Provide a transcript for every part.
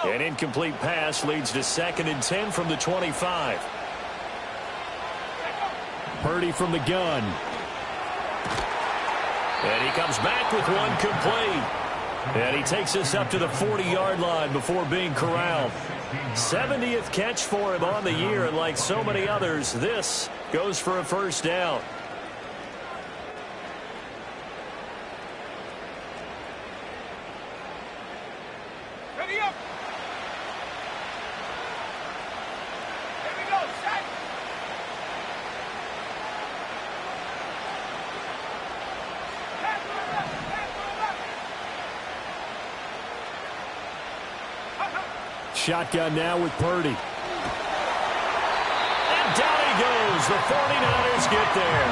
An incomplete pass leads to 2nd and 10 from the 25. Purdy from the gun. And he comes back with one complete. And he takes us up to the 40-yard line before being corralled. 70th catch for him on the year, and like so many others, this goes for a first down. Ready up. Here we go, set. Shotgun now with Purdy. And down he goes. The 49ers get there.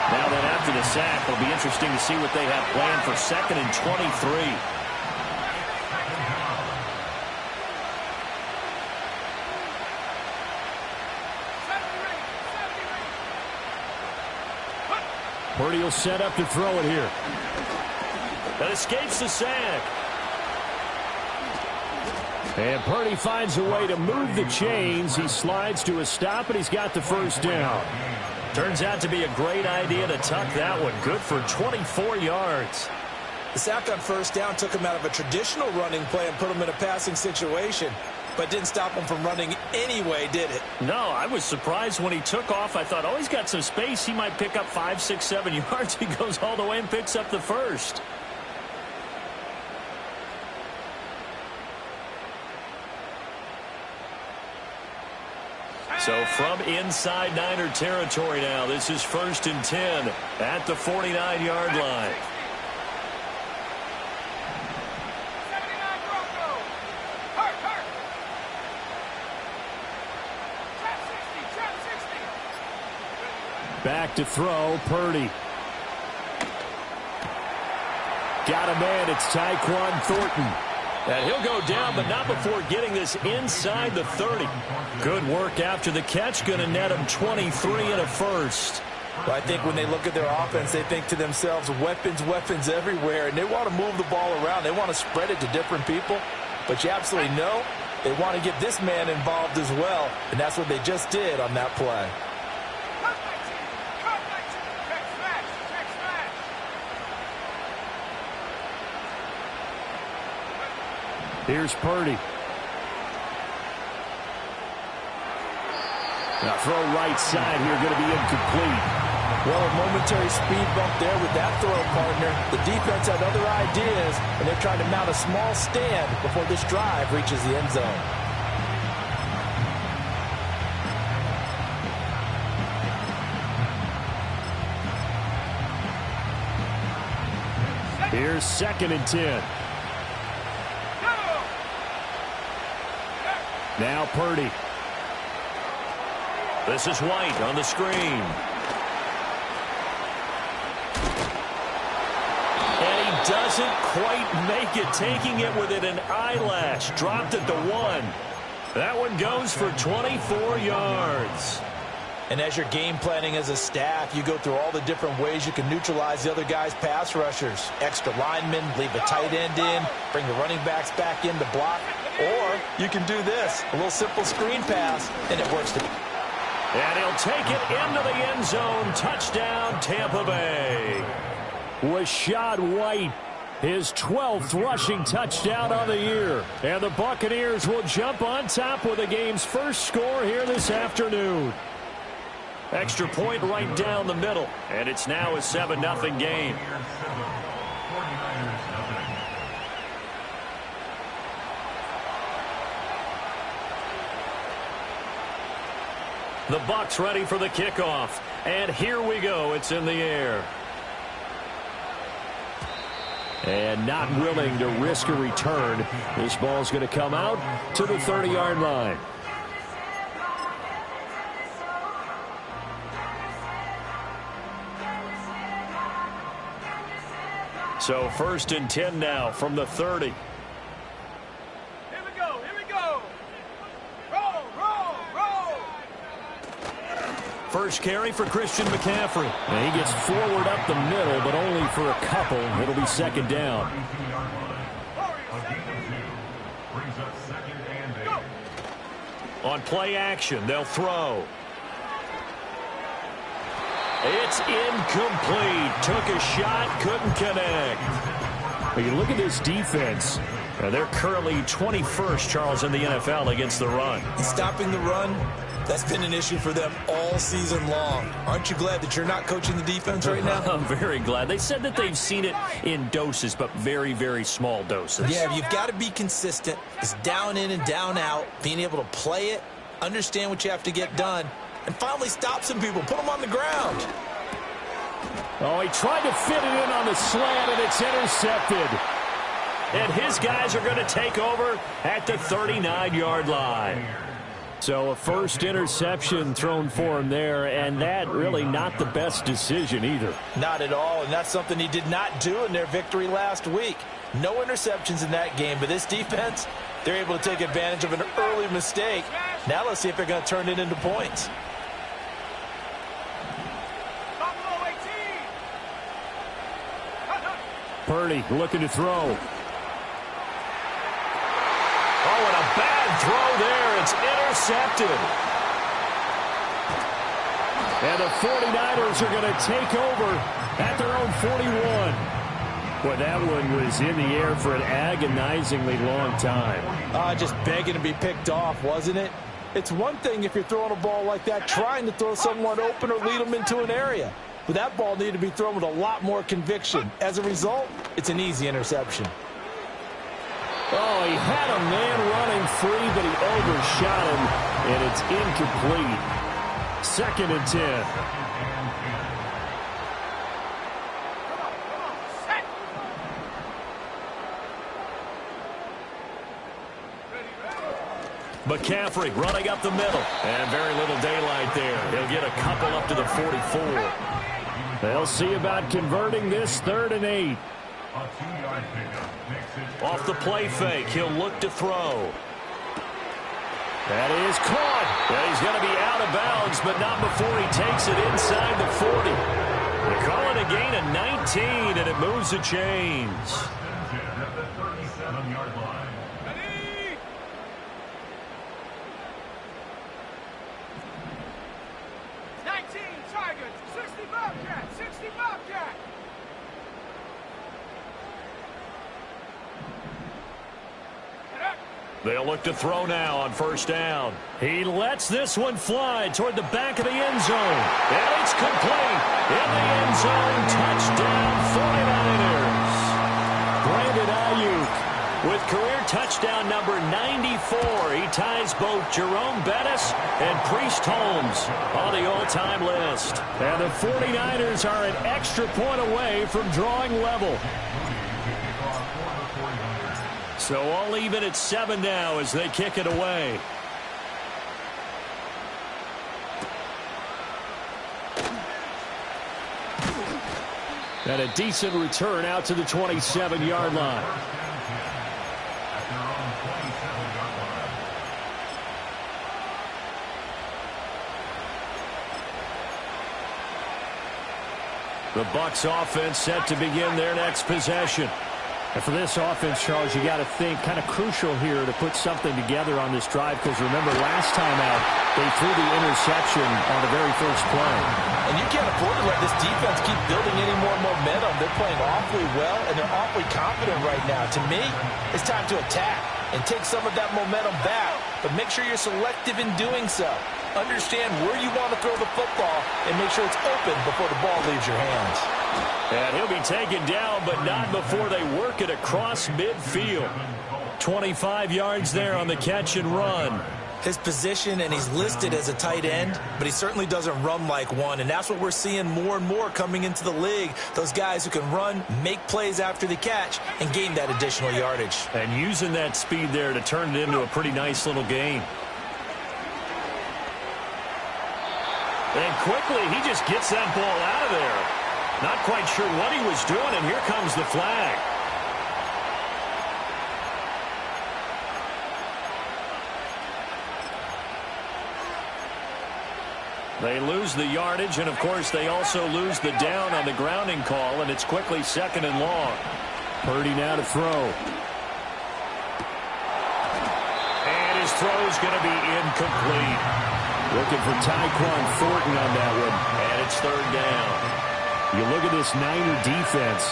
Now then, after the sack, it'll be interesting to see what they have planned for 2nd and 23. Purdy will set up to throw it here. That escapes the sack. And Purdy finds a way to move the chains. He slides to a stop, and he's got the first down. Turns out to be a great idea to tuck that one. Good for 24 yards. The sack on first down took him out of a traditional running play and put him in a passing situation, but didn't stop him from running anyway, did it? No, I was surprised when he took off. I thought, oh, he's got some space. He might pick up 5, 6, 7 yards. He goes all the way and picks up the first. So from inside Niner territory now, this is 1st and 10 at the 49-yard line. Back to throw, Purdy. Got a man, it's Tyquan Thornton. And he'll go down, but not before getting this inside the 30. Good work after the catch. Going to net him 23 and a first. Well, I think when they look at their offense, they think to themselves, weapons, weapons everywhere, and they want to move the ball around. They want to spread it to different people. But you absolutely know they want to get this man involved as well, and that's what they just did on that play. Here's Purdy. Now throw right side here, going to be incomplete. Well, a momentary speed bump there with that throw, partner. The defense had other ideas, and they're trying to mount a small stand before this drive reaches the end zone. Here's 2nd and 10. Now Purdy. This is White on the screen. And he doesn't quite make it, taking it within an eyelash. Dropped at the 1. That one goes for 24 yards. And as you're game planning as a staff, you go through all the different ways you can neutralize the other guy's pass rushers. Extra linemen, leave a tight end in, bring the running backs back in to block. Or you can do this, a little simple screen pass, and it works. And he'll take it into the end zone. Touchdown, Tampa Bay. Rashad White, his 12th rushing touchdown on the year. And the Buccaneers will jump on top with the game's first score here this afternoon. Extra point right down the middle. And it's now a 7-0 game. The Bucs ready for the kickoff. And here we go. It's in the air. And not willing to risk a return. This ball's going to come out to the 30-yard line. So 1st and 10 now from the 30. Here we go, here we go. Roll, roll, roll. First carry for Christian McCaffrey. And he gets forward up the middle, but only for a couple. It'll be 2nd down. On play action, they'll throw. It's incomplete. Took a shot, couldn't connect. When you look at this defense, they're currently 21st, Charles, in the NFL against the run. Stopping the run, that's been an issue for them all season long. Aren't you glad that you're not coaching the defense right now? I'm very glad. They said that they've seen it in doses, but very, very small doses. Yeah, you've got to be consistent. It's down in and down out, being able to play it, understand what you have to get done, and finally stop some people, put them on the ground. Oh, he tried to fit it in on the slant, and it's intercepted. And his guys are going to take over at the 39-yard line. So a first interception thrown for him there, and that really not the best decision either. Not at all, and that's something he did not do in their victory last week. No interceptions in that game, but this defense, they're able to take advantage of an early mistake. Now let's see if they're going to turn it into points. Purdy looking to throw. Oh, and a bad throw there. It's intercepted. And the 49ers are going to take over at their own 41. Boy, that one was in the air for an agonizingly long time. Just begging to be picked off, wasn't it? It's one thing if you're throwing a ball like that, trying to throw someone open or lead them into an area. But that ball needed to be thrown with a lot more conviction. As a result, it's an easy interception. Oh, he had a man running free, but he overshot him, and it's incomplete. 2nd and 10. McCaffrey running up the middle. And very little daylight there. He'll get a couple up to the 44. They'll see about converting this 3rd and 8. Off the play fake, he'll look to throw. That is caught. Yeah, he's going to be out of bounds, but not before he takes it inside the 40. They call it a gain of 19, and it moves the chains. They'll look to throw now on 1st down. He lets this one fly toward the back of the end zone. And it's complete. In the end zone, touchdown 49ers. Brandon Ayuk with career touchdown number 94. He ties both Jerome Bettis and Priest Holmes on the all-time list. And the 49ers are an extra point away from drawing level. So all even at 7 now as they kick it away. And a decent return out to the 27-yard line. The Bucs offense set to begin their next possession. And for this offense, Charles, you got to think kind of crucial here to put something together on this drive, because remember last time out they threw the interception on the very first play. And you can't afford to let this defense keep building any more momentum. They're playing awfully well, and they're awfully confident right now. To me, it's time to attack and take some of that momentum back, but make sure you're selective in doing so. Understand where you want to throw the football and make sure it's open before the ball leaves your hands. And he'll be taken down, but not before they work it across midfield. 25 yards there on the catch and run. His position, and he's listed as a tight end, but he certainly doesn't run like one, and that's what we're seeing more and more coming into the league. Those guys who can run, make plays after the catch, and gain that additional yardage. And using that speed there to turn it into a pretty nice little game. And quickly, he just gets that ball out of there. Not quite sure what he was doing, and here comes the flag. They lose the yardage, and of course they also lose the down on the grounding call, and it's quickly 2nd and long. Purdy now to throw. throw's going to be incomplete. Looking for Tyquan Thornton on that one. And it's third down. You look at this Niner defense.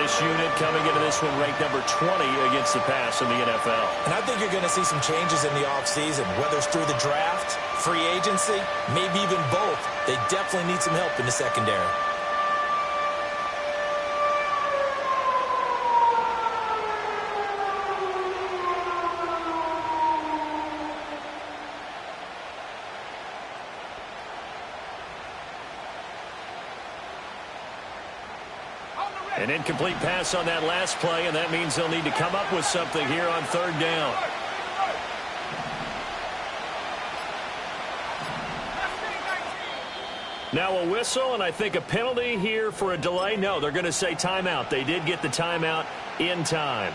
This unit coming into this one ranked number 20 against the pass in the NFL. And I think you're going to see some changes in the offseason, whether it's through the draft, free agency, maybe even both. They definitely need some help in the secondary. An incomplete pass on that last play, and that means they'll need to come up with something here on third down. Now a whistle, and I think a penalty here for a delay. No, they're going to say timeout. They did get the timeout in time.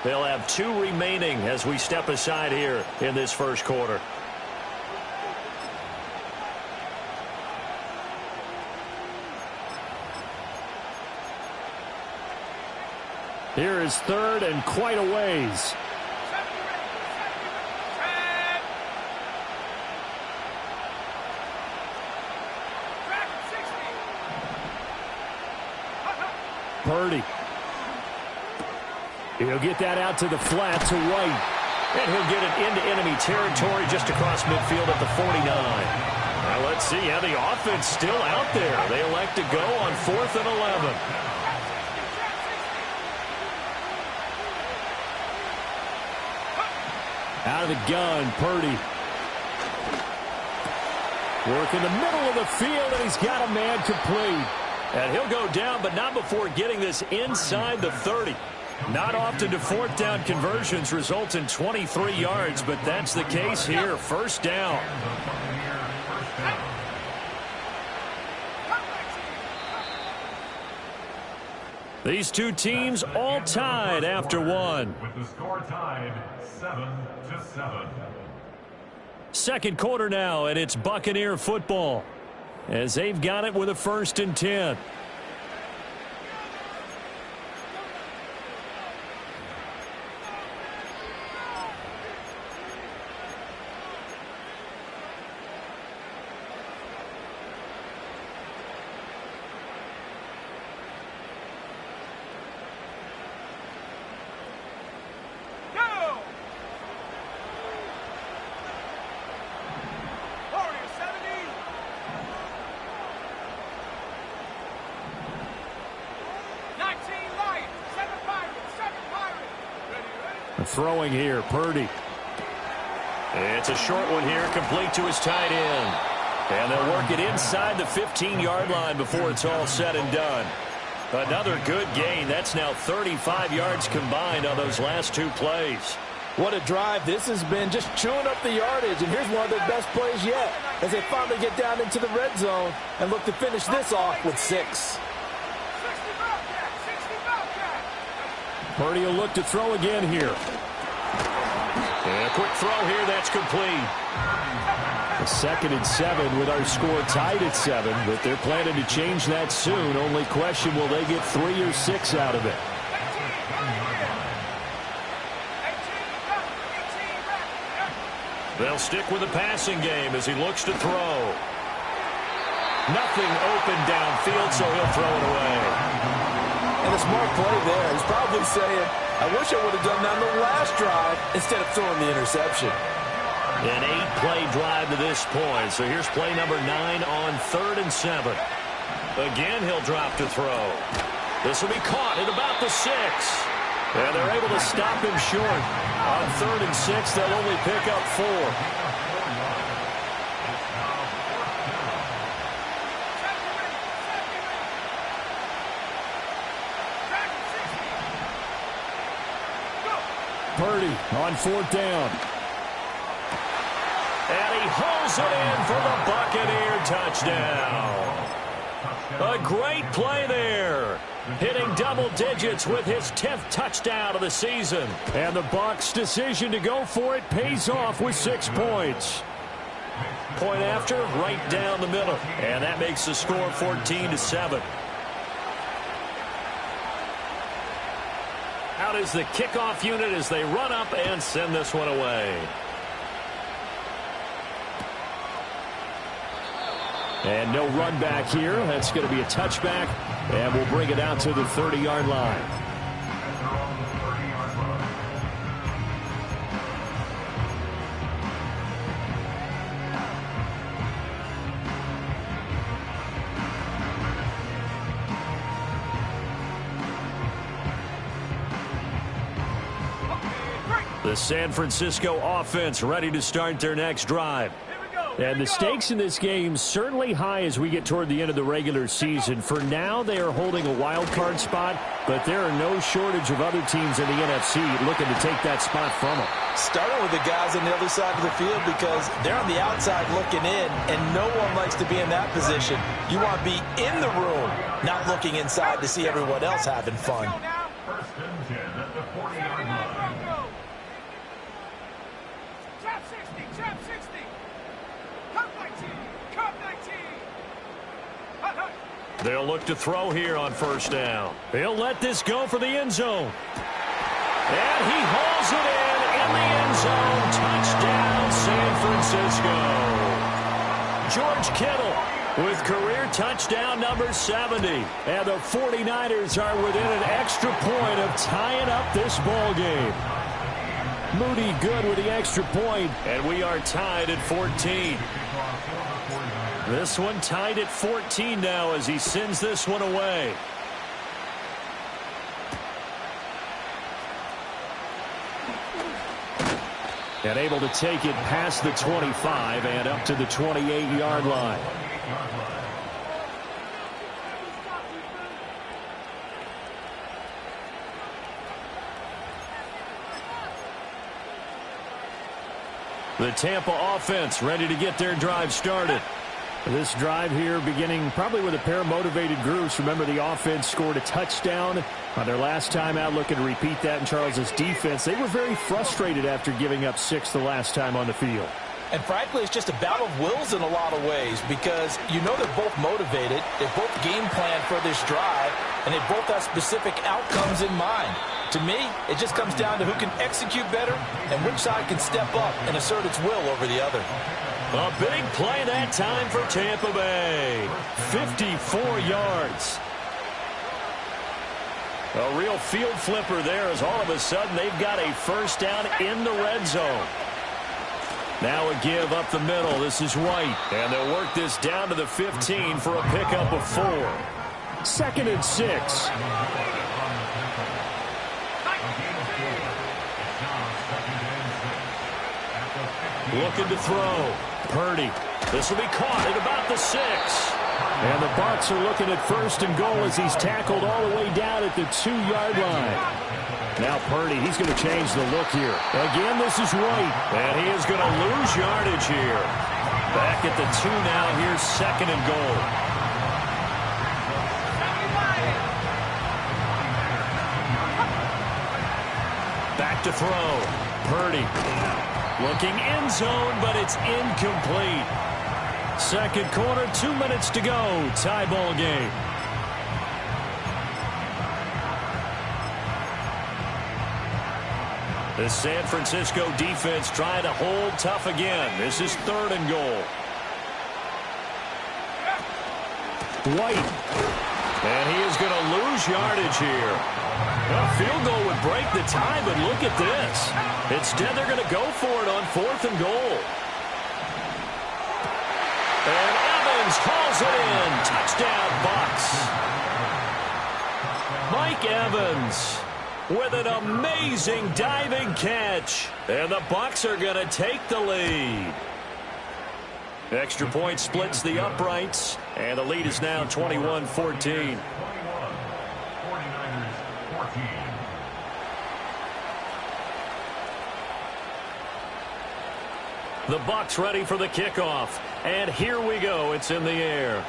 They'll have 2 remaining as we step aside here in this first quarter. Here is third and quite a ways. Purdy. He'll get that out to the flat to White. And he'll get it into enemy territory just across midfield at the 49. Now let's see how the offense still out there. They elect to go on 4th and 11. Out of the gun, Purdy. Work in the middle of the field, and he's got a man complete. And he'll go down, but not before getting this inside the 30. Not often do 4th down conversions result in 23 yards, but that's the case here. First down. These two teams all tied after one. With the score tied 7-7. Second quarter now, and it's Buccaneer football as they've got it with a 1st and 10. Throwing here, Purdy. It's a short one here, complete to his tight end. And they'll work it inside the 15-yard line before it's all said and done. Another good gain. That's now 35 yards combined on those last 2 plays. What a drive this has been, just chewing up the yardage. And here's one of their best plays yet as they finally get down into the red zone and look to finish this off with 6. Purdy will look to throw again here. And a quick throw here, that's complete. A 2nd and 7 with our score tied at 7, but they're planning to change that soon. Only question, will they get 3 or 6 out of it? They'll stick with the passing game as he looks to throw. Nothing open downfield, so he'll throw it away. And a smart play there. He's probably saying, I wish I would have done that on the last drive instead of throwing the interception. An 8-play drive to this point. So here's play number 9 on 3rd and 7. Again, he'll drop to throw. This will be caught at about the 6. And they're able to stop him short. On 3rd and 6, they'll only pick up 4. Purdy on 4th down. And he hauls it in for the Buccaneer touchdown. A great play there. Hitting double digits with his 10th touchdown of the season. And the Bucs' decision to go for it pays off with 6 points. Point after, right down the middle. And that makes the score 14-7. Out is the kickoff unit as they run up and send this one away. And no run back here. That's going to be a touchback, and we'll bring it out to the 30-yard line. The San Francisco offense ready to start their next drive. And the stakes in this game certainly high as we get toward the end of the regular season. For now, they are holding a wild card spot, but there are no shortage of other teams in the NFC looking to take that spot from them. Starting with the guys on the other side of the field because they're on the outside looking in, and no one likes to be in that position. You want to be in the room, not looking inside to see everyone else having fun. First and 10 at the 40-yard line. Chop 60, chop 60. Cut 19, cut 19. Hut, hut. They'll look to throw here on first down. He'll let this go for the end zone. And he hauls it in the end zone. Touchdown, San Francisco. George Kittle with career touchdown number 70. And the 49ers are within an extra point of tying up this ball game. Moody good with the extra point. And we are tied at 14. This one tied at 14 now as he sends this one away. And able to take it past the 25 and up to the 28-yard line. The Tampa offense ready to get their drive started. This drive here beginning probably with a pair of motivated groups. Remember, the offense scored a touchdown on their last time out, looking to repeat that in Charles's defense. They were very frustrated after giving up 6 the last time on the field. And frankly, it's just a battle of wills in a lot of ways because you know they're both motivated, they both game plan for this drive, and they both have specific outcomes in mind. To me, it just comes down to who can execute better and which side can step up and assert its will over the other. A big play that time for Tampa Bay. 54 yards. A real field flipper there as all of a sudden they've got a first down in the red zone. Now a give up the middle. This is White. And they'll work this down to the 15 for a pickup of 4. 2nd and 6. Looking to throw. Purdy. This will be caught at about the 6. And the Bucs are looking at 1st and goal as he's tackled all the way down at the 2-yard line. Now Purdy, he's going to change the look here. Again, this is White. And he is going to lose yardage here. Back at the 2 now. Here's 2nd and goal. Back to throw. Purdy. Looking end zone, but it's incomplete. Second quarter, 2 minutes to go. Tie ball game. The San Francisco defense trying to hold tough again. This is 3rd and goal. White. And he is going to lose yardage here. A field goal would break the tie, but look at this. Instead, they're going to go for it on 4th and goal. And Evans hauls it in. Touchdown, Bucs. Mike Evans with an amazing diving catch. And the Bucs are going to take the lead. Extra point splits the uprights, and the lead is now 21-14. The Bucs ready for the kickoff. And here we go. It's in the air.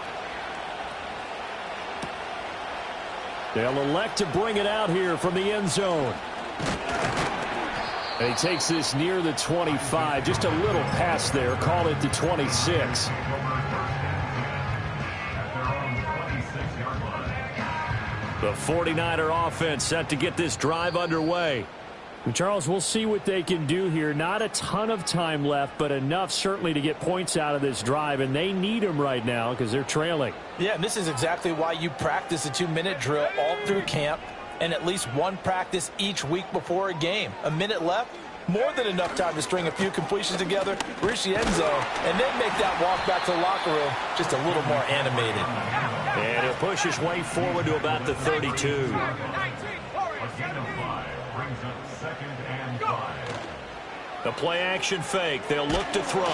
They'll elect to bring it out here from the end zone. And he takes this near the 25. Just a little pass there. Call it the 26. The 49er offense set to get this drive underway. Charles, we'll see what they can do here. Not a ton of time left, but enough certainly to get points out of this drive, and they need them right now because they're trailing. Yeah, and this is exactly why you practice a 2-minute drill all through camp and at least one practice each week before a game. A minute left, more than enough time to string a few completions together, reach the end zone, and then make that walk back to the locker room just a little more animated. And he'll push his way forward to about the 32. The play-action fake. They'll look to throw.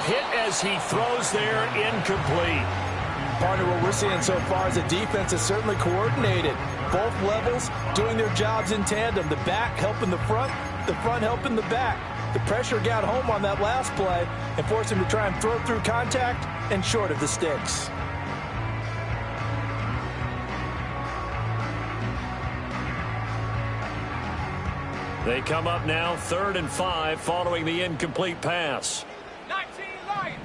Hit as he throws there, incomplete. Partner, what we're seeing so far is the defense is certainly coordinated. Both levels doing their jobs in tandem. The back helping the front helping the back. The pressure got home on that last play and forced him to try and throw through contact and short of the sticks. They come up now 3rd and 5 following the incomplete pass. 19 Lions.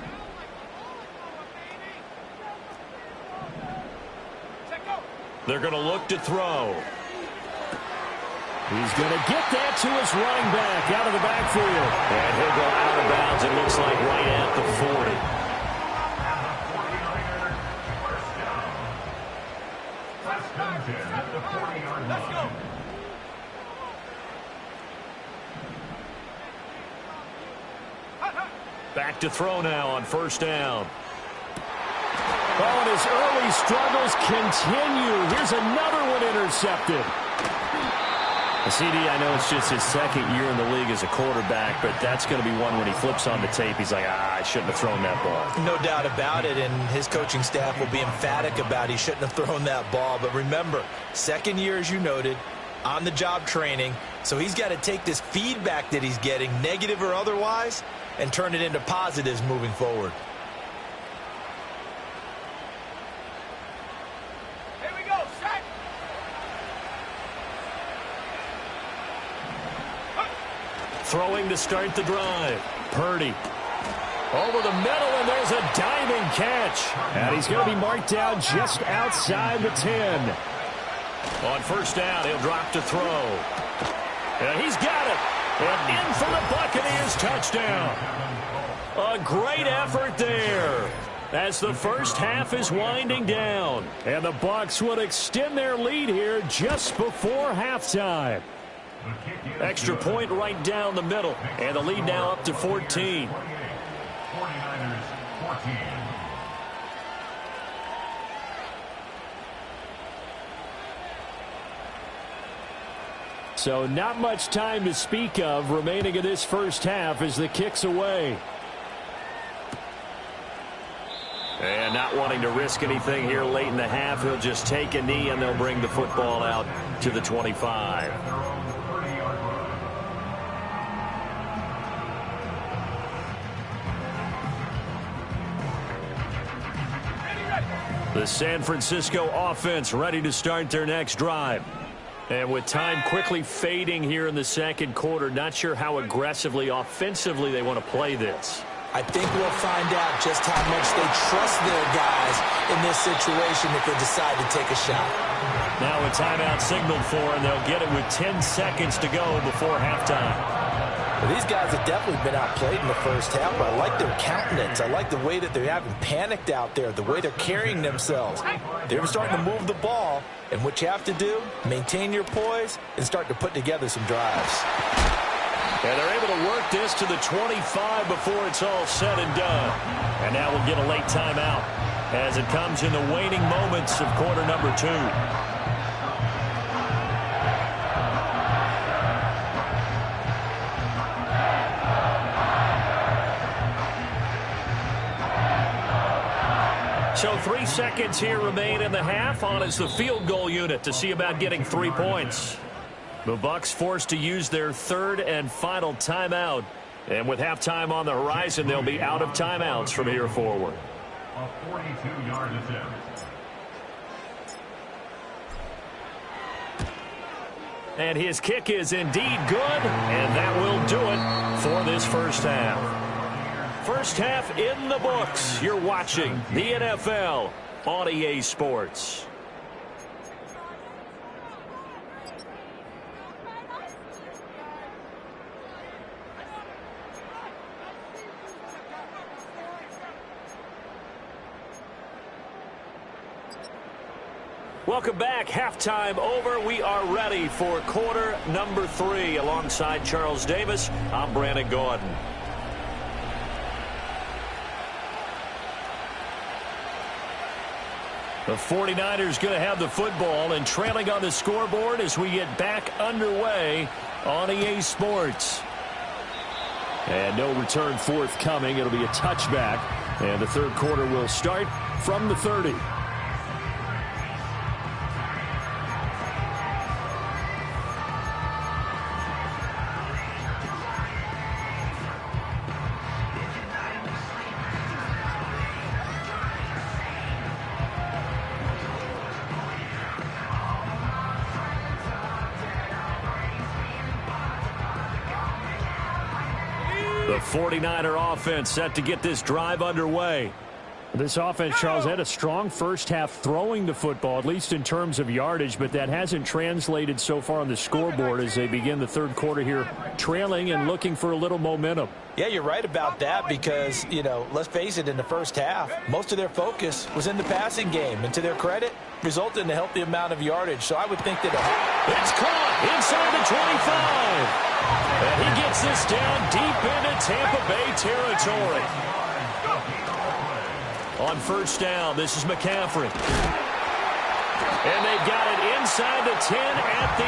They're going to look to throw. He's going to get that to his running back out of the backfield. And he'll go out of bounds, it looks like, right at the 40. Let's go. Back to throw now on 1st down. Oh, and his early struggles continue. Here's another one intercepted. CD, I know it's just his 2nd year in the league as a quarterback, but that's going to be one when he flips on the tape. He's like, I shouldn't have thrown that ball. No doubt about it, and his coaching staff will be emphatic about he shouldn't have thrown that ball. But remember, 2nd year, as you noted, on-the-job training, so he's got to take this feedback that he's getting, negative or otherwise, and turn it into positives moving forward. Here we go, set. Throwing to start the drive. Purdy. Over the middle, and there's a diving catch. And he's going to be marked down just outside the 10. On 1st down, he'll drop to throw. And he's got it. And in for the Buccaneers touchdown. A great effort there as the first half is winding down. And the Bucs would extend their lead here just before halftime. Extra point right down the middle. And the lead now up to 14. 49ers 14. So not much time to speak of remaining in this first half as the kick's away. And not wanting to risk anything here late in the half, he'll just take a knee and they'll bring the football out to the 25. The San Francisco offense ready to start their next drive. And with time quickly fading here in the 2nd quarter, not sure how aggressively, offensively they want to play this. I think we'll find out just how much they trust their guys in this situation if they decide to take a shot. Now a timeout signaled for, and they'll get it with 10 seconds to go before halftime. Well, these guys have definitely been outplayed in the first half, but I like their countenance. I like the way that they're having panicked out there, the way they're carrying themselves. They're starting to move the ball, and what you have to do, maintain your poise and start to put together some drives. And they're able to work this to the 25 before it's all said and done. And now we'll get a late timeout as it comes in the waning moments of quarter number 2. So 3 seconds here remain in the half. On is the field goal unit to see about getting 3 points. The Bucs forced to use their 3rd and final timeout. And with halftime on the horizon, they'll be out of timeouts from here forward. A 42-yard attempt. And his kick is indeed good, and that will do it for this first half. First half in the books. You're watching the NFL on EA Sports. Welcome back. Halftime over. We are ready for quarter number 3. Alongside Charles Davis, I'm Brandon Gordon. The 49ers going to have the football and trailing on the scoreboard as we get back underway on EA Sports. And no return forthcoming. It'll be a touchback. And the third quarter will start from the 30. The 49er offense set to get this drive underway. This offense, Charles, had a strong first half throwing the football, at least in terms of yardage, but that hasn't translated so far on the scoreboard as they begin the third quarter here, trailing and looking for a little momentum. Yeah, you're right about that because, let's face it, in the first half, most of their focus was in the passing game. And to their credit, resulted in a healthy amount of yardage. So I would think that it's caught inside the 25. And he gets this down deep into Tampa Bay territory. On first down, this is McCaffrey. And they've got it inside the 10 at the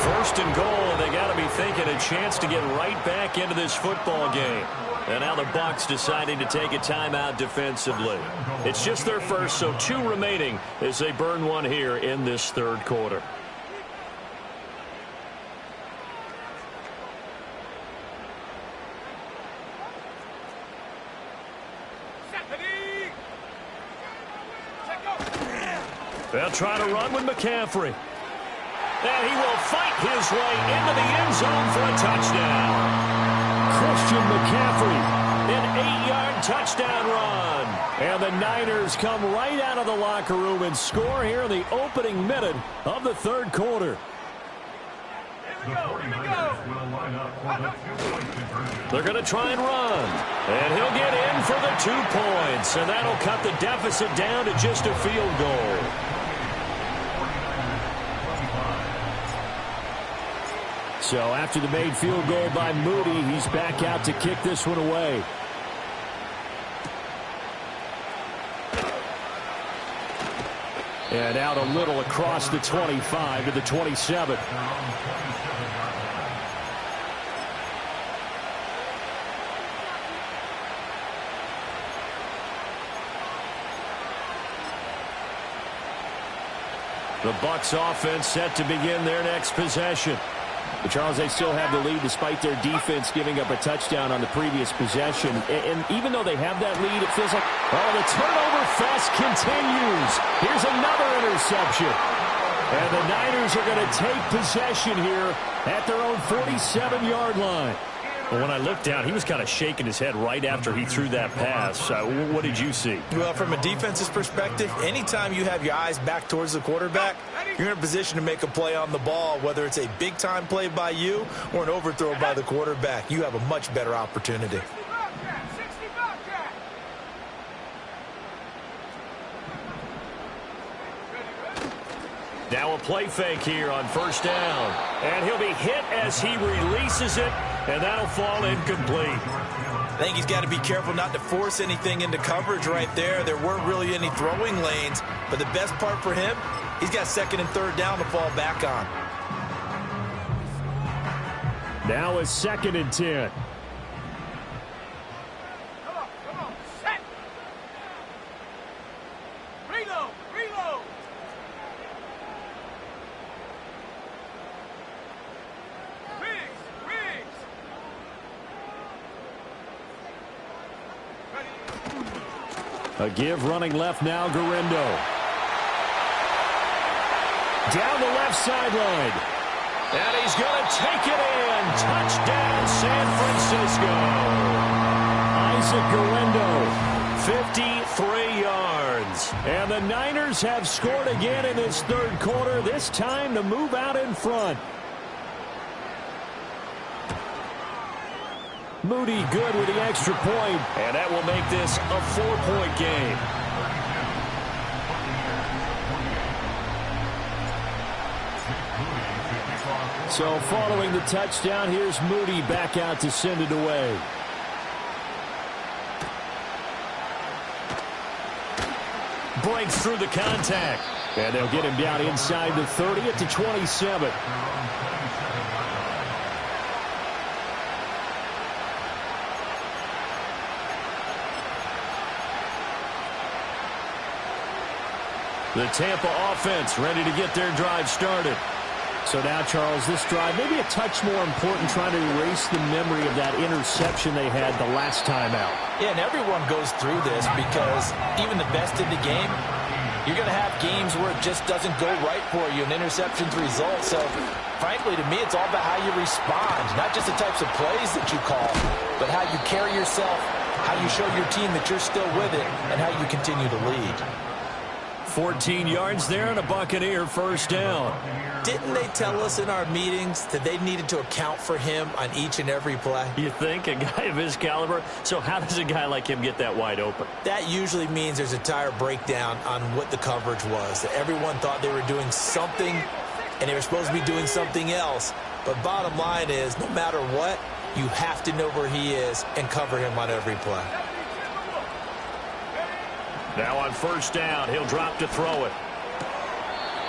8. First and goal, and they got to be thinking a chance to get right back into this football game. And now the Bucs deciding to take a timeout defensively. It's just their first, so 2 remaining as they burn one here in this third quarter. They'll try to run with McCaffrey. And he will fight his way into the end zone for a touchdown. Christian McCaffrey, an 8-yard touchdown run. And the Niners come right out of the locker room and score here in the opening minute of the third quarter. They're going to try and run. And he'll get in for the 2 points. And that'll cut the deficit down to just a field goal. So after the made field goal by Moody, he's back out to kick this one away. And out a little across the 25 to the 27. The Bucs offense set to begin their next possession. But Charles, they still have the lead despite their defense giving up a touchdown on the previous possession. And even though they have that lead, it feels like, the turnover fest continues. Here's another interception. And the Niners are going to take possession here at their own 47-yard line. Well, when I looked down, he was kind of shaking his head right after he threw that pass. What did you see? Well, from a defense's perspective, anytime you have your eyes back towards the quarterback, you're in a position to make a play on the ball, whether it's a big-time play by you or an overthrow by the quarterback. You have a much better opportunity. Now a play fake here on first down. And he'll be hit as he releases it, and that'll fall incomplete. I think he's got to be careful not to force anything into coverage right there. There weren't really any throwing lanes, but the best part for him, he's got second and third down to fall back on. Now a 2nd and 10. Come on, set. Reload. A give running left now, Guerrero. Down the left sideline. And he's going to take it in. Touchdown, San Francisco. Isaac Guerrero, 53 yards. And the Niners have scored again in this third quarter, this time to move out in front. Moody good with the extra point. And that will make this a 4-point game. So following the touchdown, here's Moody back out to send it away. Breaks through the contact. And they'll get him down inside the 30 at the 27. The Tampa offense ready to get their drive started. So now, Charles, this drive maybe a touch more important, trying to erase the memory of that interception they had the last time out. Yeah, and everyone goes through this because even the best in the game, you're going to have games where it just doesn't go right for you, and interceptions result. So, frankly, to me, it's all about how you respond, not just the types of plays that you call, but how you carry yourself, how you show your team that you're still with it, and how you continue to lead. 14 yards there and a Buccaneer first down. Didn't they tell us in our meetings that they needed to account for him on each and every play? You think? A guy of his caliber? So how does a guy like him get that wide open? That usually means there's a tire breakdown on what the coverage was. That everyone thought they were doing something, and they were supposed to be doing something else. But bottom line is, no matter what, you have to know where he is and cover him on every play. Now on first down, he'll drop to throw it.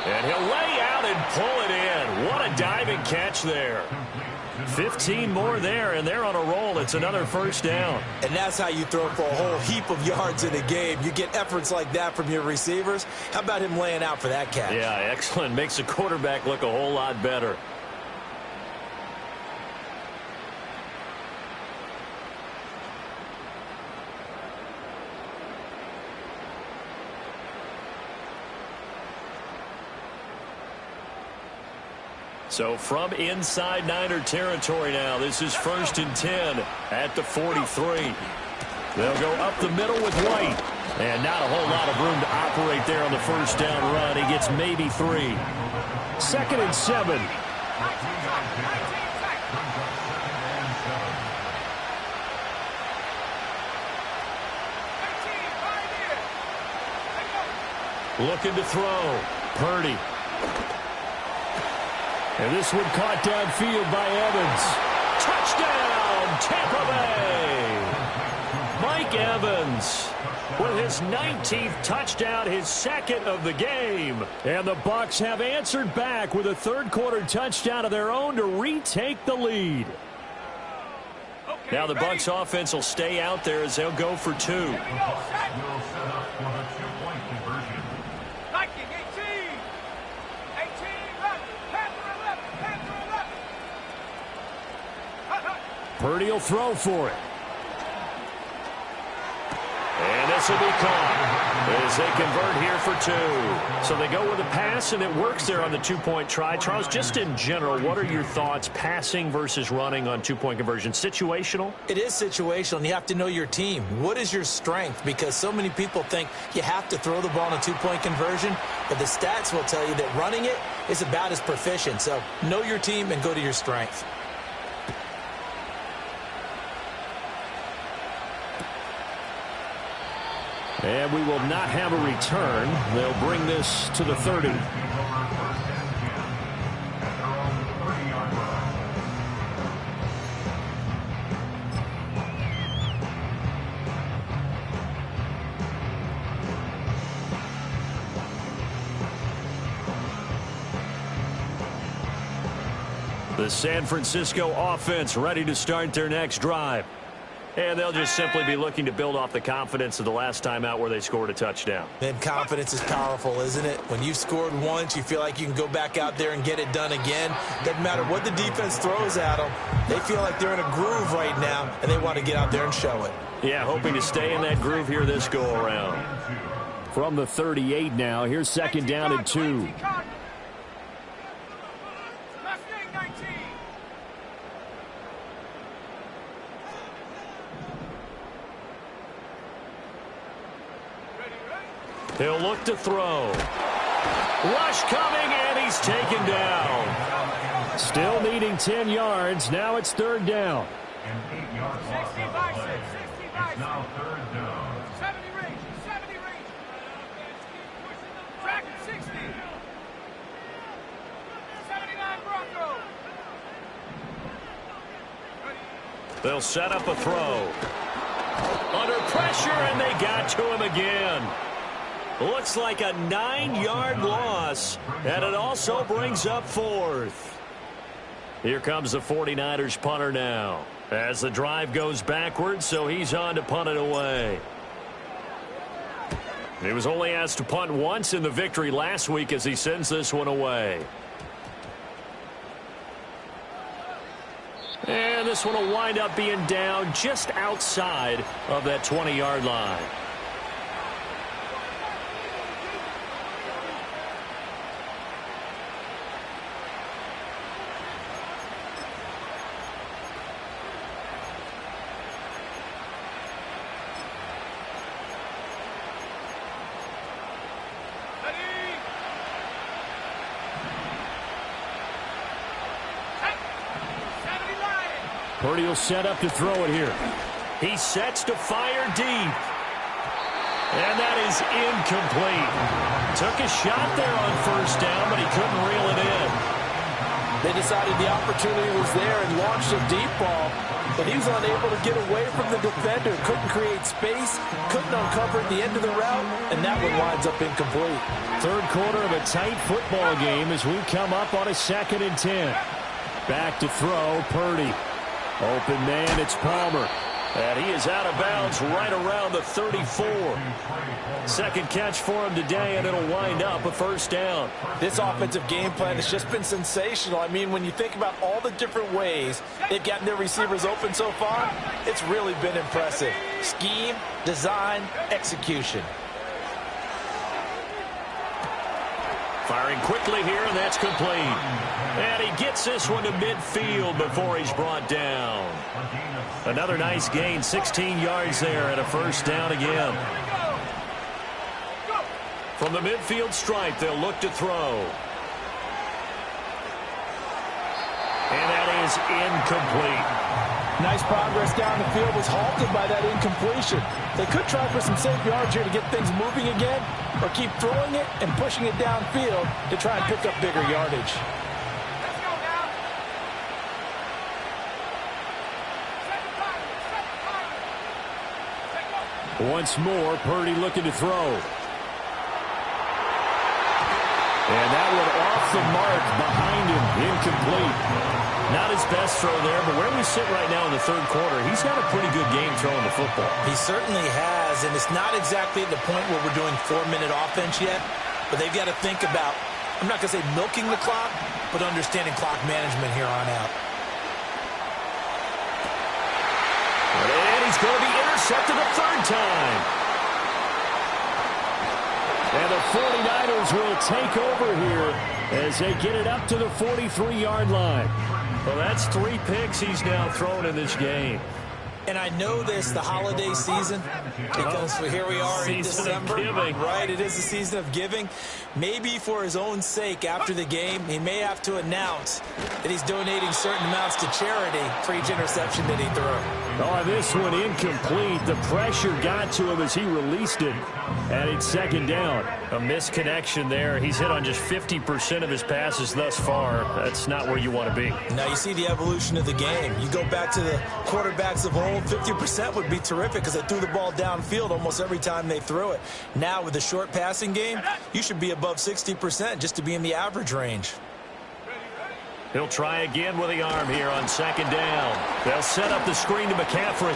And he'll lay out and pull it in. What a diving catch there. 15 more there, and they're on a roll. It's another first down. And that's how you throw for a whole heap of yards in a game. You get efforts like that from your receivers. How about him laying out for that catch? Yeah, excellent. Makes the quarterback look a whole lot better. So from inside Niner territory now, this is 1st and 10 at the 43. They'll go up the middle with White. And not a whole lot of room to operate there on the first down run. He gets maybe 3. 2nd and 7. Looking to throw. Purdy. And this one caught downfield by Evans. Touchdown, Tampa Bay! Mike Evans with his 19th touchdown, his 2nd of the game. And the Bucs have answered back with a third-quarter touchdown of their own to retake the lead. Now the Bucs offense will stay out there as they'll go for 2. Purdy will throw for it. And this will be caught as they convert here for 2. So they go with a pass, and it works there on the 2-point try. Charles, just in general, what are your thoughts passing versus running on 2-point conversion? Situational? It is situational, and you have to know your team. What is your strength? Because so many people think you have to throw the ball on a 2-point conversion, but the stats will tell you that running it is about as proficient. So know your team and go to your strength. And we will not have a return. They'll bring this to the 30. The San Francisco offense ready to start their next drive. And they'll just simply be looking to build off the confidence of the last time out where they scored a touchdown. Then confidence is powerful, isn't it? When you've scored once, you feel like you can go back out there and get it done again. Doesn't matter what the defense throws at them. They feel like they're in a groove right now, and they want to get out there and show it. Yeah, hoping to stay in that groove here this go-around. From the 38 now, here's 2nd down and 2. He'll look to throw. Rush coming, and he's taken down. Still needing 10 yards. Now it's 3rd down. An 8-yard loss on the play. It's now 3rd down. 70 range. Track 60. 79 Bronco. They'll set up a throw. Under pressure, and they got to him again. Looks like a 9-yard loss, and it also brings up 4th. Here comes the 49ers punter now as the drive goes backwards, so he's on to punt it away. He was only asked to punt once in the victory last week as he sends this one away. And this one will wind up being down just outside of that 20-yard line. Purdy will set up to throw it here. He sets to fire deep. And that is incomplete. Took a shot there on first down, but he couldn't reel it in. They decided the opportunity was there and launched a deep ball, but he was unable to get away from the defender. Couldn't create space, couldn't uncover the end of the route, and that one winds up incomplete. Third quarter of a tight football game as we come up on a 2nd and 10. Back to throw, Purdy. Open man, it's Palmer. And he is out of bounds right around the 34. Second catch for him today, and it'll wind up a first down. This offensive game plan has just been sensational. I mean, when you think about all the different ways they've gotten their receivers open so far, it's really been impressive. Scheme, design, execution. Firing quickly here, and that's complete. And he gets this one to midfield before he's brought down. Another nice gain, 16 yards there, and a first down again. From the midfield stripe, they'll look to throw. And that is incomplete. Nice progress down the field, was halted by that incompletion. They could try for some safe yards here to get things moving again, or keep throwing it and pushing it downfield to try and pick up bigger yardage. Once more, Purdy looking to throw. And that one off the mark behind him, incomplete. Not his best throw there, but where we sit right now in the third quarter, he's had a pretty good game throwing the football. He certainly has, and it's not exactly at the point where we're doing 4-minute offense yet, but they've got to think about, I'm not going to say milking the clock, but understanding clock management here on out. And he's going to be intercepted a third time. And the 49ers will take over here as they get it up to the 43-yard line. Well, that's 3 picks he's now thrown in this game. And I know this, the holiday season, because here we are in December. Right, it is the season of giving. Maybe for his own sake, after the game, he may have to announce that he's donating certain amounts to charity for each interception that he threw. Oh, this one incomplete. The pressure got to him as he released it. And it's second down. A misconnection there. He's hit on just 50% of his passes thus far. That's not where you want to be. Now you see the evolution of the game. You go back to the quarterbacks of old, 50% would be terrific because they threw the ball downfield almost every time they threw it. Now with the short passing game, you should be above 60% just to be in the average range. He'll try again with the arm here on second down. They'll set up the screen to McCaffrey.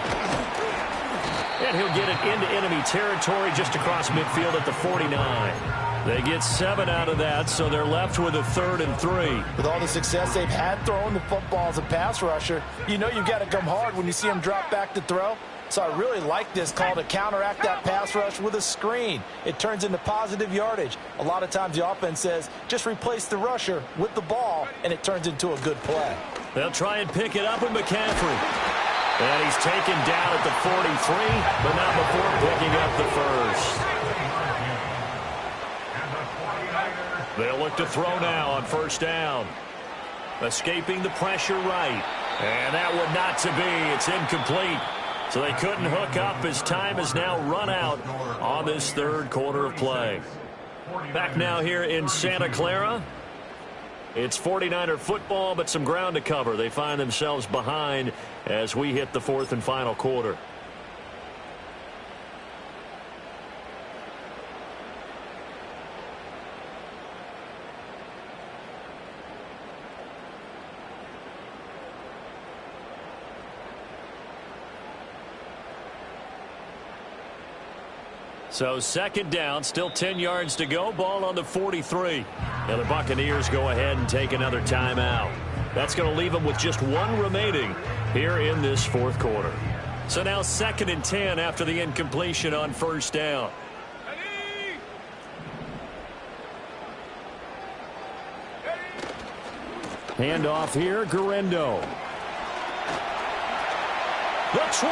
And he'll get it into enemy territory just across midfield at the 49. They get 7 out of that, so they're left with a 3rd and 3. With all the success they've had throwing the football as a pass rusher, you know you've got to come hard when you see him drop back to throw. So I really like this call to counteract that pass rush with a screen. It turns into positive yardage. A lot of times the offense says, just replace the rusher with the ball, and it turns into a good play. They'll try and pick it up with McCaffrey. And he's taken down at the 43, but not before picking up the first. They'll look to throw now on first down. Escaping the pressure right. And that one not to be. It's incomplete. So they couldn't hook up as time has now run out on this third quarter of play. Back now here in Santa Clara. It's 49er football, but some ground to cover. They find themselves behind as we hit the fourth and final quarter. So second down, still 10 yards to go, ball on the 43. And the Buccaneers go ahead and take another timeout. That's going to leave them with just one remaining here in this fourth quarter. So now second and 10 after the incompletion on first down. Handoff here, Guerrero. The 20,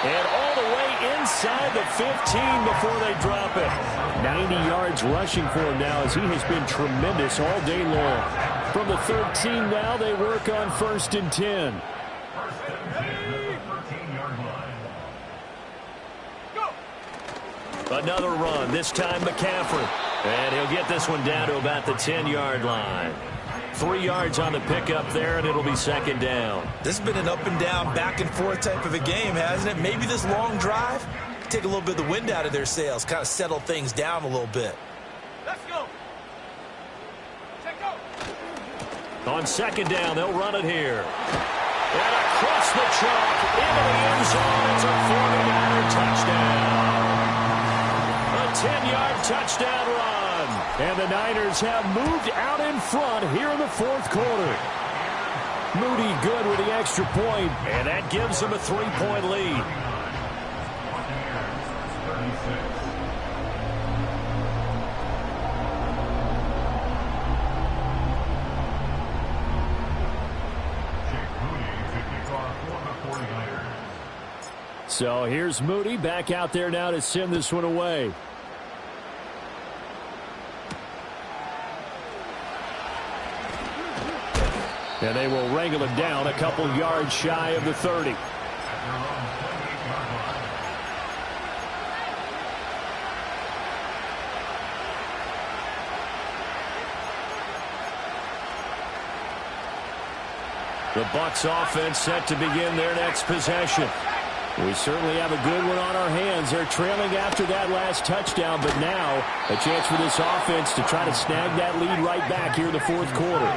and all the way inside the 15 before they drop it. 90 yards rushing for him now as he has been tremendous all day long. From the 13 now, they work on first and 10. Another run, this time McCaffrey. And he'll get this one down to about the 10-yard line. 3 yards on the pickup there, and it'll be second down. This has been an up and down, back and forth type of a game, hasn't it? Maybe this long drive could take a little bit of the wind out of their sails, kind of settle things down a little bit. Let's go. Take go. On second down, they'll run it here. And across the chalk, into the end zone. It's a 49er touchdown. A 10-yard touchdown run. And the Niners have moved out in front here in the fourth quarter. Moody good with the extra point. And that gives them a 3-point lead. So here's Moody back out there now to send this one away. And they will wrangle him down a couple yards shy of the 30. The Bucs offense set to begin their next possession. We certainly have a good one on our hands. They're trailing after that last touchdown, but now a chance for this offense to try to snag that lead right back here in the fourth quarter.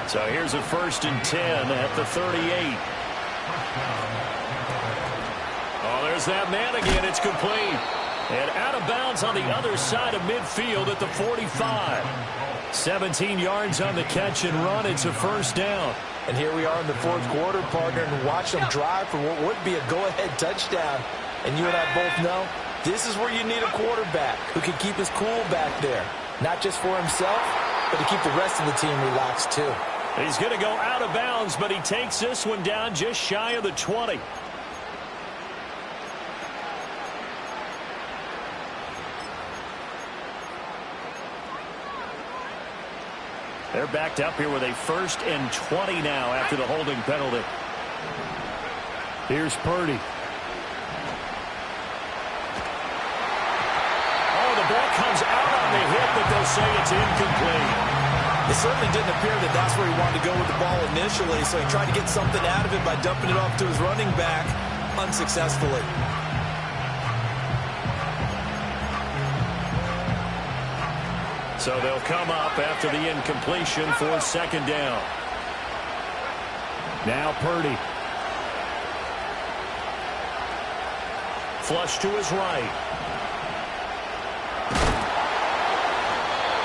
So here's a first and 10 at the 38. Oh, there's that man again. It's complete. And out of bounds on the other side of midfield at the 45. 17 yards on the catch and run. It's a first down. And here we are in the fourth quarter, partner, and watch them drive for what would be a go-ahead touchdown. And you and I both know this is where you need a quarterback who can keep his cool back there. Not just for himself, but to keep the rest of the team relaxed too. He's going to go out of bounds, but he takes this one down just shy of the 20. They're backed up here with a first and 20 now after the holding penalty. Here's Purdy. Oh, the ball comes out on the hit, but they'll say it's incomplete. It certainly didn't appear that that's where he wanted to go with the ball initially, so he tried to get something out of it by dumping it off to his running back unsuccessfully. So they'll come up after the incompletion for second down. Now Purdy. Flush to his right.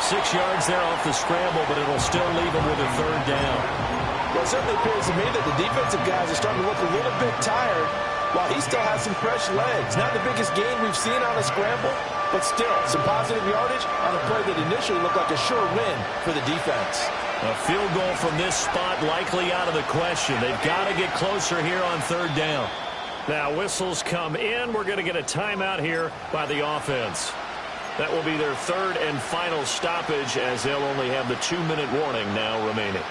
6 yards there off the scramble, but it'll still leave him with a third down. Well, it certainly appears to me that the defensive guys are starting to look a little bit tired while he still has some fresh legs. Not the biggest gain we've seen on a scramble, but still some positive yardage on a play that initially looked like a sure win for the defense. A field goal from this spot likely out of the question. They've got to get closer here on third down. Now whistles come in. We're going to get a timeout here by the offense. That will be their third and final stoppage as they'll only have the 2-minute warning now remaining.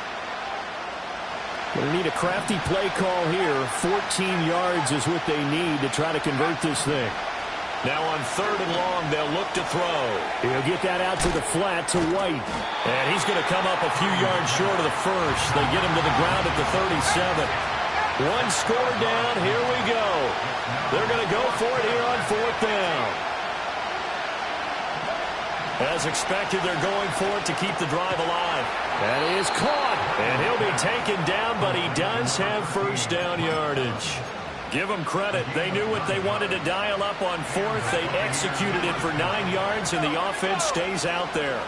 They need a crafty play call here. 14 yards is what they need to try to convert this thing. Now on 3rd and long, they'll look to throw. He'll get that out to the flat to White. And he's going to come up a few yards short of the first. They get him to the ground at the 37. One score down. Here we go. They're going to go for it here on 4th down. As expected, they're going for it to keep the drive alive. That is caught. And he'll be taken down, but he does have first down yardage. Give them credit. They knew what they wanted to dial up on 4th. They executed it for 9 yards, and the offense stays out there.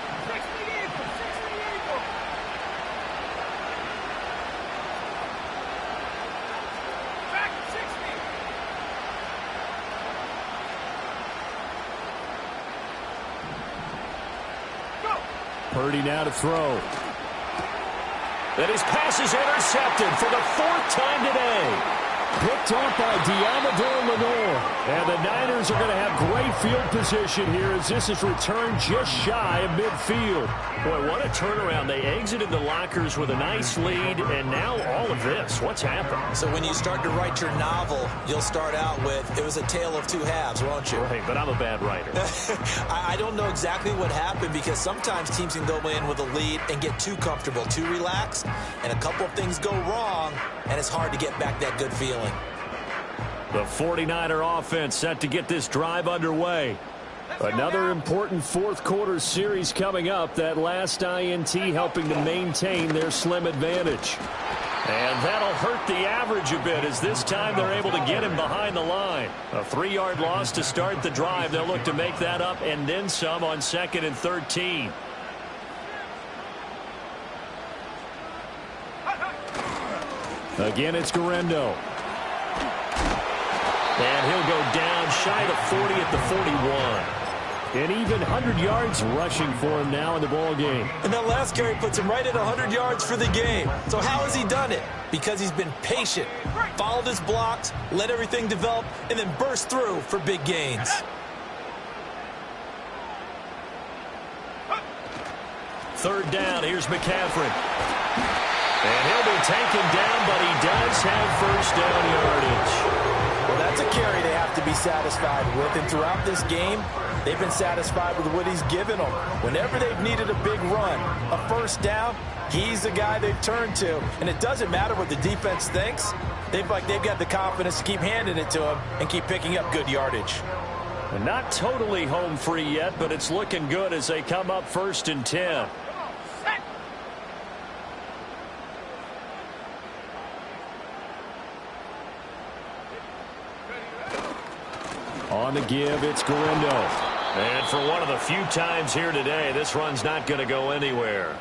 Purdy now to throw. And his pass is intercepted for the 4th time today. Picked off by Diamador Lenore. And the Niners are going to have great field position here as this is returned just shy of midfield. Boy, what a turnaround. They exited the lockers with a nice lead, and now all of this. What's happened? So when you start to write your novel, you'll start out with, it was a tale of two halves, won't you? Right, but I'm a bad writer. I don't know exactly what happened because sometimes teams can go in with a lead and get too comfortable, too relaxed, and a couple of things go wrong, and it's hard to get back that good feeling. The 49er offense set to get this drive underway. Another important fourth quarter series coming up. That last INT helping to maintain their slim advantage. And that'll hurt the average a bit as this time they're able to get him behind the line. A 3-yard loss to start the drive. They'll look to make that up and then some on 2nd and 13. Again, it's Guerrero. And he'll go down shy of 40 at the 41. And even 100 yards rushing for him now in the ball game. And that last carry puts him right at 100 yards for the game. So how has he done it? Because he's been patient, followed his blocks, let everything develop, and then burst through for big gains. Third down, here's McCaffrey. And he'll be taken down, but he does have first down yardage. Well, that's a carry they have to be satisfied with. And throughout this game, they've been satisfied with what he's given them. Whenever they've needed a big run, a first down, he's the guy they've turned to. And it doesn't matter what the defense thinks. They've got the confidence to keep handing it to him and keep picking up good yardage. And not totally home free yet, but it's looking good as they come up 1st and 10. On the give, it's Guerrero. And for one of the few times here today, this run's not going to go anywhere.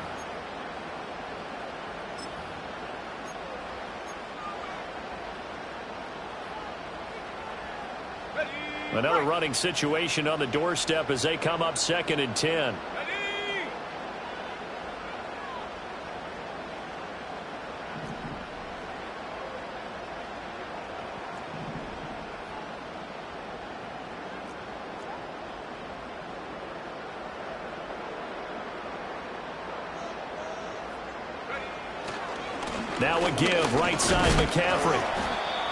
Another running situation on the doorstep as they come up 2nd and 10. Now a give, right side McCaffrey.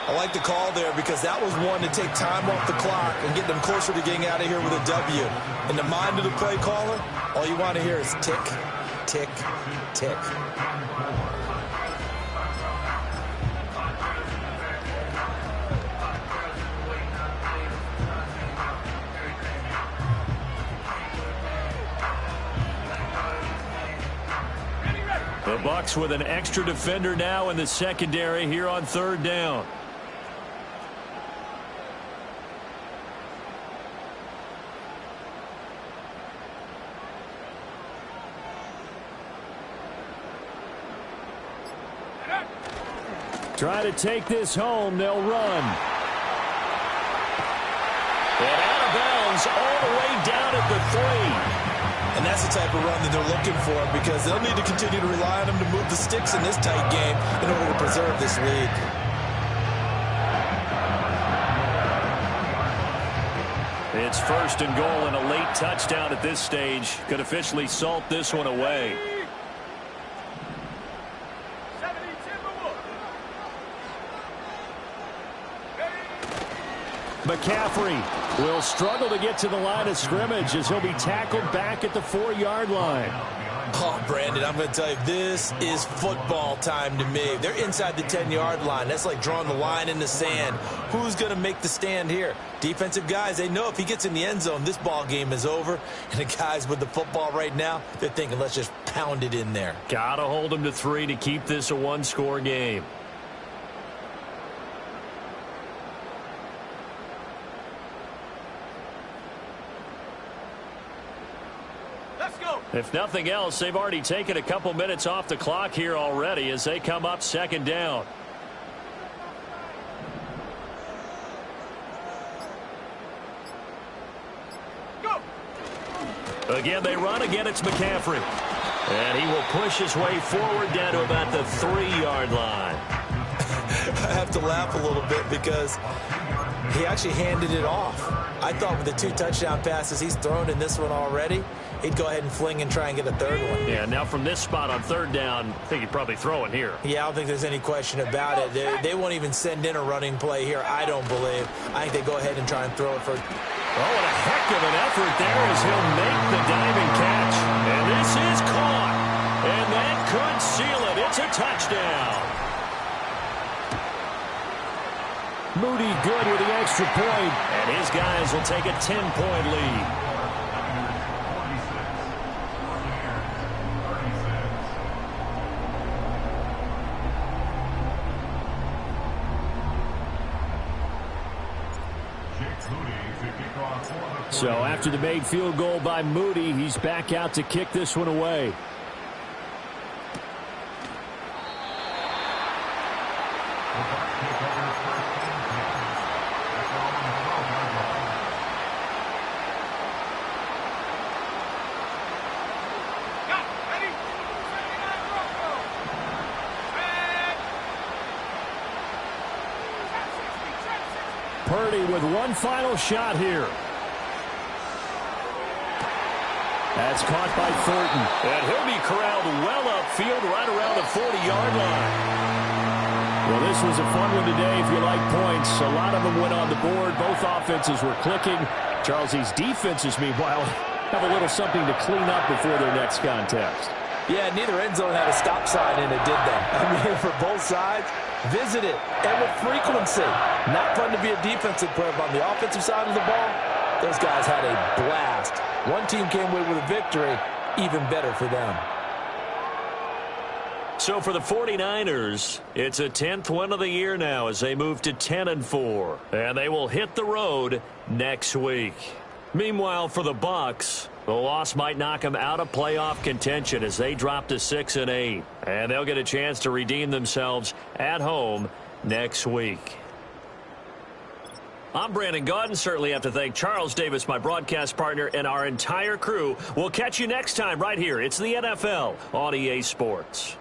I like the call there because that was one to take time off the clock and get them closer to getting out of here with a W. In the mind of the play caller, all you want to hear is tick, tick, tick. The Bucs with an extra defender now in the secondary here on 3rd down. Try to take this home. They'll run. And out of bounds all the way down at the 3. And that's the type of run that they're looking for because they'll need to continue to rely on him to move the sticks in this tight game in order to preserve this lead. It's 1st and goal and a late touchdown at this stage. Could officially salt this one away. McCaffrey will struggle to get to the line of scrimmage as he'll be tackled back at the 4-yard line. Oh, Brandon, I'm going to tell you, this is football time to me. They're inside the 10-yard line. That's like drawing the line in the sand. Who's going to make the stand here? Defensive guys, they know if he gets in the end zone, this ball game is over. And the guys with the football right now, they're thinking, let's just pound it in there. Got to hold him to 3 to keep this a one-score game. If nothing else, they've already taken a couple minutes off the clock here already as they come up 2nd down. Go. Again, they run. Again, it's McCaffrey. And he will push his way forward down to about the 3-yard line. I have to laugh a little bit because he actually handed it off. I thought with the 2 touchdown passes he's thrown in this one already, he'd go ahead and fling and try and get a 3rd one. Yeah, now from this spot on 3rd down, I think he'd probably throw it here. Yeah, I don't think there's any question about it. They won't even send in a running play here, I don't believe. I think they go ahead and try and throw it for... Oh, what a heck of an effort there as he'll make the diving catch. And this is caught. And that could seal it. It's a touchdown. Moody good with the extra point. And his guys will take a 10-point lead. So after the made field goal by Moody, he's back out to kick this one away. Purdy with one final shot here. That's caught by Thornton. And he'll be corralled well upfield right around the 40-yard line. Well, this was a fun one today if you like points. A lot of them went on the board. Both offenses were clicking. Charles, these defenses, meanwhile, have a little something to clean up before their next contest. Yeah, neither end zone had a stop sign in it, did they? I mean, for both sides, visit it, and with frequency. Not fun to be a defensive player, but on the offensive side of the ball, those guys had a blast. One team came away with a victory, even better for them. So for the 49ers, it's a 10th win of the year now as they move to 10-4. And they will hit the road next week. Meanwhile, for the Bucs, the loss might knock them out of playoff contention as they drop to 6-8. And they'll get a chance to redeem themselves at home next week. I'm Brandon Gaudin. Certainly have to thank Charles Davis, my broadcast partner, and our entire crew. We'll catch you next time right here. It's the NFL on EA Sports.